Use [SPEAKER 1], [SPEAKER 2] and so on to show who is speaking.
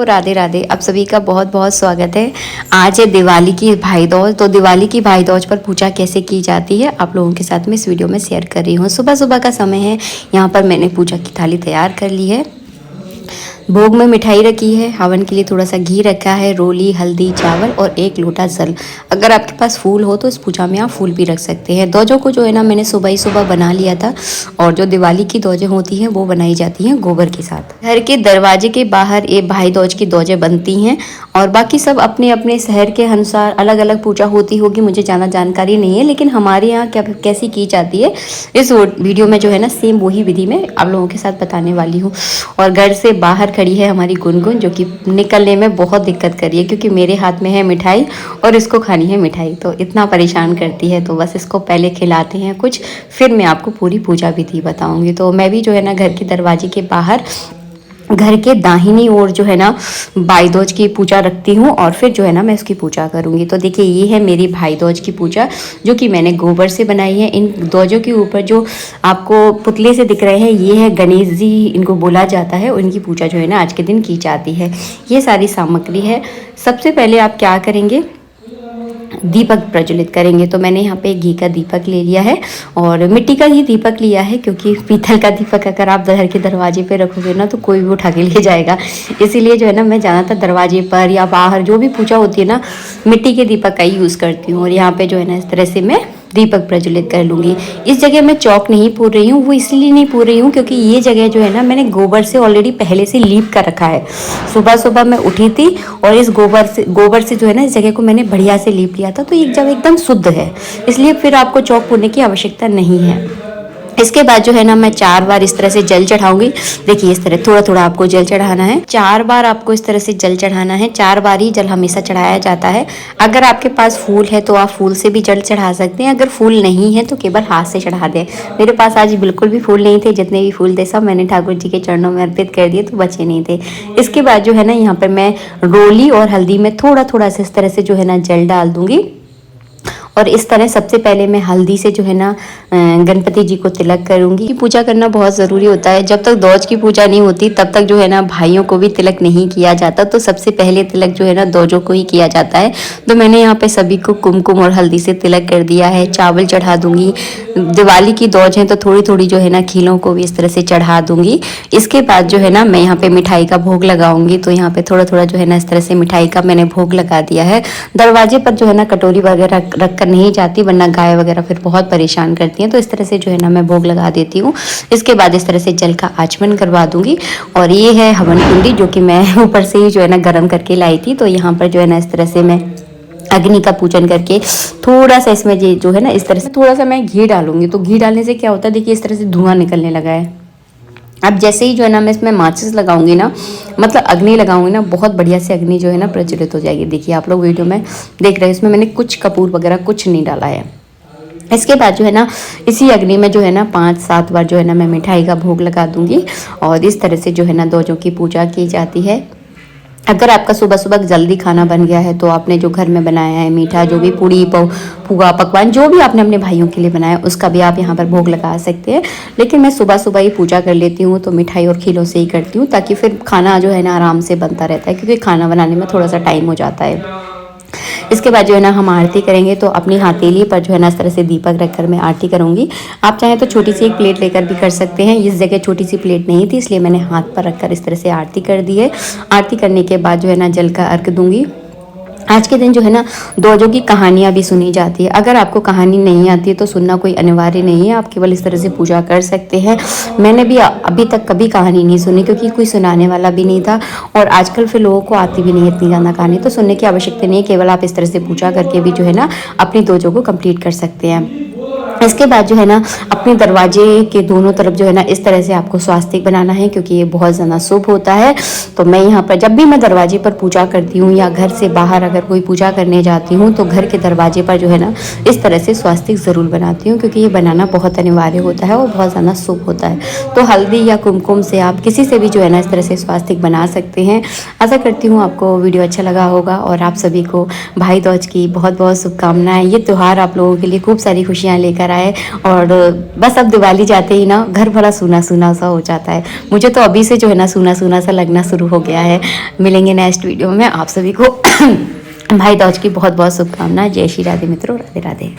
[SPEAKER 1] तो राधे राधे, आप सभी का बहुत बहुत स्वागत है। आज है दिवाली की भाई दूज। तो दिवाली की भाई दूज पर पूजा कैसे की जाती है आप लोगों के साथ में इस वीडियो में शेयर कर रही हूँ। सुबह सुबह का समय है, यहाँ पर मैंने पूजा की थाली तैयार कर ली है। भोग में मिठाई रखी है, हवन के लिए थोड़ा सा घी रखा है, रोली, हल्दी, चावल और एक लोटा जल। अगर आपके पास फूल हो तो इस पूजा में आप फूल भी रख सकते हैं। दोजों को जो है ना मैंने सुबह ही सुबह बना लिया था। और जो दिवाली की दोजें होती हैं वो बनाई जाती हैं गोबर के साथ। घर के दरवाजे के बाहर ये भाई दूज की दोजें बनती हैं और बाकी सब अपने अपने शहर के अनुसार अलग अलग पूजा होती होगी, मुझे ज़्यादा जानकारी नहीं है। लेकिन हमारे यहाँ क्या कैसी की जाती है इस वीडियो में जो है ना सेम वही विधि में आप लोगों के साथ बताने वाली हूँ। और घर से बाहर खड़ी है हमारी गुनगुन, जो कि निकलने में बहुत दिक्कत कर रही है क्योंकि मेरे हाथ में है मिठाई और इसको खानी है मिठाई, तो इतना परेशान करती है। तो बस इसको पहले खिलाते हैं कुछ, फिर मैं आपको पूरी पूजा विधि बताऊंगी। तो मैं भी जो है ना घर के दरवाजे के बाहर घर के दाहिनी ओर जो है ना भाई दूज की पूजा रखती हूँ और फिर जो है ना मैं उसकी पूजा करूँगी। तो देखिए ये है मेरी भाई दूज की पूजा जो कि मैंने गोबर से बनाई है। इन ध्वजों के ऊपर जो आपको पुतले से दिख रहे हैं ये है गणेश जी, इनको बोला जाता है। उनकी पूजा जो है ना आज के दिन की जाती है। ये सारी सामग्री है। सबसे पहले आप क्या करेंगे, दीपक प्रज्वलित करेंगे। तो मैंने यहाँ पे घी का दीपक ले लिया है और मिट्टी का ही दीपक लिया है क्योंकि पीतल का दीपक अगर आप घर के दरवाजे पे रखोगे ना तो कोई भी उठा के ले जाएगा। इसीलिए जो है ना मैं ज़्यादातर दरवाजे पर या बाहर जो भी पूजा होती है ना मिट्टी के दीपक का ही यूज़ करती हूँ। और यहाँ पे जो है ना इस तरह से मैं दीपक प्रज्वलित कर लूँगी। इस जगह मैं चौक नहीं पूर रही हूँ, वो इसलिए नहीं पूर रही हूँ क्योंकि ये जगह जो है ना मैंने गोबर से ऑलरेडी पहले से लीप कर रखा है। सुबह सुबह मैं उठी थी और इस गोबर से जो है ना इस जगह को मैंने बढ़िया से लीप लिया था, तो ये जगह एकदम शुद्ध है, इसलिए फिर आपको चौक पूरने की आवश्यकता नहीं है। इसके बाद जो है ना मैं 4 बार इस तरह से जल चढ़ाऊंगी। देखिए इस तरह थोड़ा थोड़ा आपको जल चढ़ाना है। 4 बार आपको इस तरह से जल चढ़ाना है। 4 बार ही जल हमेशा चढ़ाया जाता है। अगर आपके पास फूल है तो आप फूल से भी जल चढ़ा सकते हैं, अगर फूल नहीं है तो केवल हाथ से चढ़ा दें। मेरे पास आज बिल्कुल भी फूल नहीं थे, जितने भी फूल थे सब मैंने ठाकुर जी के चरणों में अर्पित कर दिए, तो बचे नहीं थे। इसके बाद जो है ना यहाँ पर मैं रोली और हल्दी में थोड़ा थोड़ा से इस तरह से जो है ना जल डाल दूंगी। और इस तरह सबसे पहले मैं हल्दी से जो है ना गणपति जी को तिलक करूंगी। पूजा करना बहुत ज़रूरी होता है। जब तक दूज की पूजा नहीं होती तब तक जो है ना भाइयों को भी तिलक नहीं किया जाता, तो सबसे पहले तिलक जो है ना दोजों को ही किया जाता है। तो मैंने यहाँ पे सभी को कुमकुम और हल्दी से तिलक कर दिया है। चावल चढ़ा दूंगी। दिवाली की दोज है तो थोड़ी थोड़ी जो है ना खीलों को भी इस तरह से चढ़ा दूंगी। इसके बाद जो है ना मैं यहाँ पे मिठाई का भोग लगाऊंगी। तो यहाँ पे थोड़ा थोड़ा जो है ना इस तरह से मिठाई का मैंने भोग लगा दिया है। दरवाजे पर जो है ना कटोरी वगैरह रख नहीं जाती, वरना गाय वगैरह फिर बहुत परेशान करती हैं। तो इस तरह से जो है ना मैं भोग लगा देती हूँ। इसके बाद इस तरह से जल का आचमन करवा दूंगी। और ये है हवन कुंडी जो कि मैं ऊपर से ही जो है ना गर्म करके लाई थी। तो यहाँ पर जो है ना इस तरह से मैं अग्नि का पूजन करके थोड़ा सा इसमें जो है ना इस तरह से थोड़ा सा मैं घी डालूंगी। तो घी डालने से क्या होता है, देखिए इस तरह से धुआं निकलने लगा है। अब जैसे ही जो है ना मैं इसमें माचिस लगाऊंगी ना, मतलब अग्नि लगाऊंगी ना, बहुत बढ़िया से अग्नि जो है ना प्रज्वलित हो जाएगी। देखिए आप लोग वीडियो में देख रहे हैं, इसमें मैंने कुछ कपूर वगैरह कुछ नहीं डाला है। इसके बाद जो है ना इसी अग्नि में जो है ना 5-7 बार जो है ना मैं मिठाई का भोग लगा दूंगी। और इस तरह से जो है ना दोजों की पूजा की जाती है। अगर आपका सुबह सुबह जल्दी खाना बन गया है तो आपने जो घर में बनाया है मीठा, जो भी पूड़ी पुआ पकवान जो भी आपने अपने भाइयों के लिए बनाया उसका भी आप यहाँ पर भोग लगा सकते हैं। लेकिन मैं सुबह सुबह ही पूजा कर लेती हूँ, तो मिठाई और खीलों से ही करती हूँ, ताकि फिर खाना जो है ना आराम से बनता रहता है, क्योंकि खाना बनाने में थोड़ा सा टाइम हो जाता है। इसके बाद जो है ना हम आरती करेंगे। तो अपनी हथेली पर जो है ना इस तरह से दीपक रखकर मैं आरती करूँगी। आप चाहें तो छोटी सी एक प्लेट लेकर भी कर सकते हैं। इस जगह छोटी सी प्लेट नहीं थी, इसलिए मैंने हाथ पर रखकर इस तरह से आरती कर दी है। आरती करने के बाद जो है ना जल का अर्घ दूंगी। आज के दिन जो है ना दोजों की कहानियाँ भी सुनी जाती है। अगर आपको कहानी नहीं आती है तो सुनना कोई अनिवार्य नहीं है, आप केवल इस तरह से पूजा कर सकते हैं। मैंने भी अभी तक कभी कहानी नहीं सुनी क्योंकि कोई सुनाने वाला भी नहीं था, और आजकल फिर लोगों को आती भी नहीं इतनी ज़्यादा कहानी, तो सुनने की आवश्यकता नहीं है। केवल आप इस तरह से पूजा करके भी जो है ना अपनी दोजों को कंप्लीट कर सकते हैं। इसके बाद जो है ना अपने दरवाजे के दोनों तरफ जो है ना इस तरह से आपको स्वास्तिक बनाना है, क्योंकि ये बहुत ज़्यादा शुभ होता है। तो मैं यहाँ पर जब भी मैं दरवाजे पर पूजा करती हूँ या घर से बाहर अगर कोई पूजा करने जाती हूँ तो घर के दरवाजे पर जो है ना इस तरह से स्वास्तिक ज़रूर बनाती हूँ, क्योंकि ये बनाना बहुत अनिवार्य होता है और बहुत ज़्यादा शुभ होता है। तो हल्दी या कुमकुम से आप किसी से भी जो है ना इस तरह से स्वास्तिक बना सकते हैं। आशा करती हूँ आपको वीडियो अच्छा लगा होगा और आप सभी को भाई दूज की बहुत बहुत शुभकामनाएँ। ये त्यौहार आप लोगों के लिए खूब सारी खुशियाँ लेकर रहा है। और बस अब दिवाली जाते ही ना घर बड़ा सूना सूना सा हो जाता है। मुझे तो अभी से जो है ना सूना सूना सा लगना शुरू हो गया है। मिलेंगे नेक्स्ट वीडियो में। आप सभी को भाई दूज की बहुत बहुत शुभकामनाएं। जय श्री राधे मित्रों, राधे राधे।